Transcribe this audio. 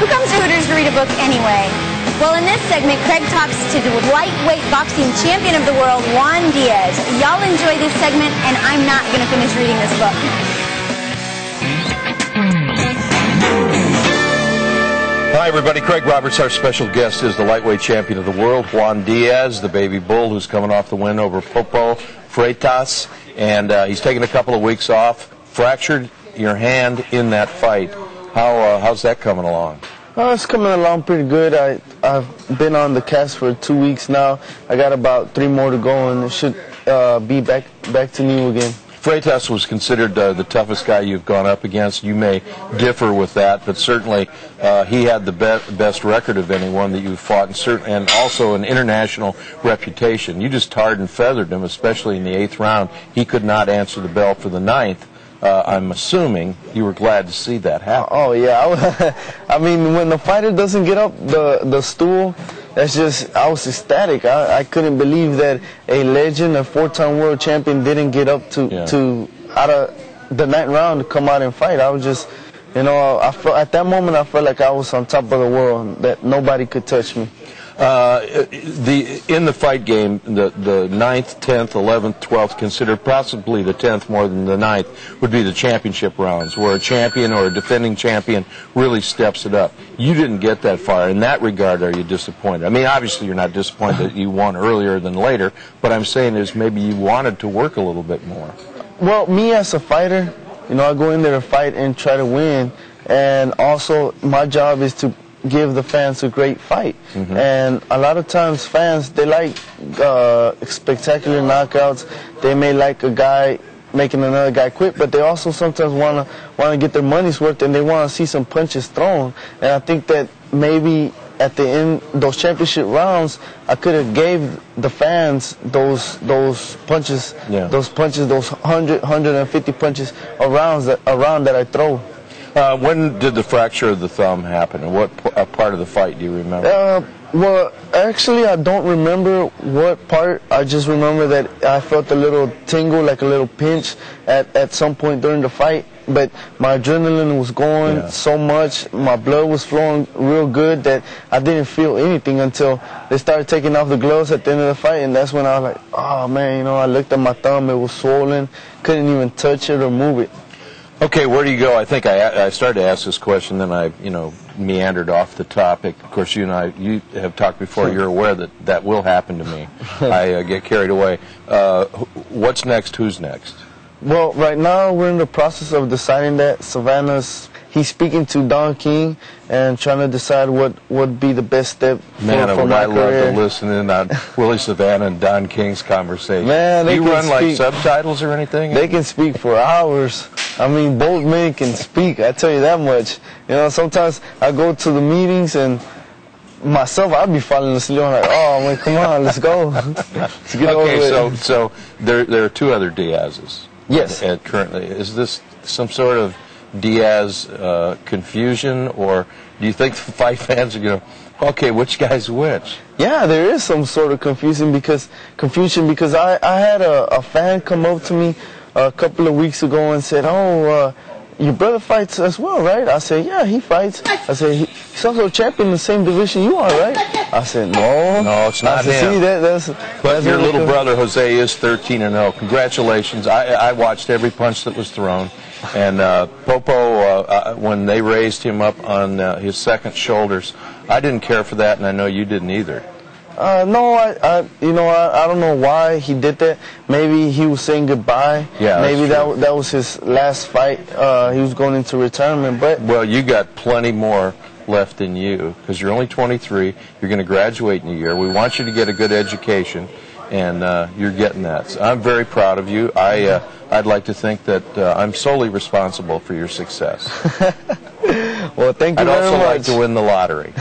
Who comes to Hooters to read a book anyway? Well, in this segment, Craig talks to the lightweight boxing champion of the world, JUAN DIAZ. Y'all enjoy this segment, and I'm not going to finish reading this book. Hi, everybody. Craig Roberts, our special guest, is the lightweight champion of the world, JUAN DIAZ, the baby bull who's coming off the win over Popo Freitas. And he's taken a couple of weeks off. Fractured your hand in that fight. How's that coming along? It's coming along pretty good. I've been on the cast for 2 weeks now. I got about 3 more to go, and it should be back to new again. Freitas was considered the toughest guy you've gone up against. You may differ with that, but certainly he had the best record of anyone that you've fought, and also an international reputation. You just tarred and feathered him, especially in the 8th round. He could not answer the bell for the 9th. I'm assuming you were glad to see that happen. Oh, yeah. I mean, when the fighter doesn't get up the stool, that's just, I was ecstatic. I couldn't believe that a legend, a 4-time world champion, didn't get up to out of the 9th round to come out and fight. I was just, you know, at that moment I felt like I was on top of the world, that nobody could touch me. In the fight game, the 9th, 10th, 11th, 12th, considered possibly the 10th more than the 9th, would be the championship rounds, where a champion or a defending champion really steps it up. You didn't get that far. In that regard, are you disappointed? I mean, obviously you're not disappointed that you won earlier than later, but I'm saying is maybe you wanted to work a little bit more. Well, me as a fighter, you know, I go in there to fight and try to win, and also my job is to give the fans a great fight. And a lot of times fans, they like spectacular knockouts. They may like a guy making another guy quit, but they also sometimes want to get their money's worth, and they want to see some punches thrown. And I think that maybe at the end, those championship rounds, I could have gave the fans those punches, those 100, 150 punches around that I throw. When did the fracture of the thumb happen, and what part of the fight do you remember? Well, actually, I don't remember what part. I just remember that I felt a little tingle, like a little pinch at some point during the fight. But my adrenaline was going so much, my blood was flowing real good that I didn't feel anything until they started taking off the gloves at the end of the fight, and that's when I was like, oh man, you know, I looked at my thumb, it was swollen, couldn't even touch it or move it. Okay, where do you go? I think I started to ask this question, then I, meandered off the topic. Of course, you have talked before. You're aware that will happen to me. I get carried away. What's next? Who's next? Well, right now we're in the process of deciding that. He's speaking to Don King and trying to decide what would be the best step for my career. Man, I love to listen in on Willie Savannah and Don King's conversation. Man, do you run like subtitles or anything? They can speak for hours. I mean, both men can speak, I tell you that much. You know, sometimes I go to the meetings and myself, I'd be falling asleep. I'm like, oh, man, come on, let's go. Let's get over it. So there are 2 other Diazes. Yes. Currently, is this some sort of Diaz confusion, or do you think the fight fans are going to, okay, which guy's which? Yeah, there is some sort of confusion because I had a fan come up to me a couple of weeks ago and said, oh, your brother fights as well, right? I said, yeah, he fights. I said, he's also a champion in the same division you are, right? I said, no. No, it's not him. See, but your little brother, Jose, is 13-0. Congratulations. I watched every punch that was thrown. And Popo, when they raised him up on his second shoulders, I didn't care for that, and I know you didn't either. No, I don't know why he did that. Maybe he was saying goodbye. Yeah, maybe that was his last fight. He was going into retirement. But well, you got plenty more left in you because you're only 23. You're going to graduate in a year. We want you to get a good education, and you're getting that. So I'm very proud of you. I'd like to think that I'm solely responsible for your success. Well, thank you very much. I'd also like to win the lottery.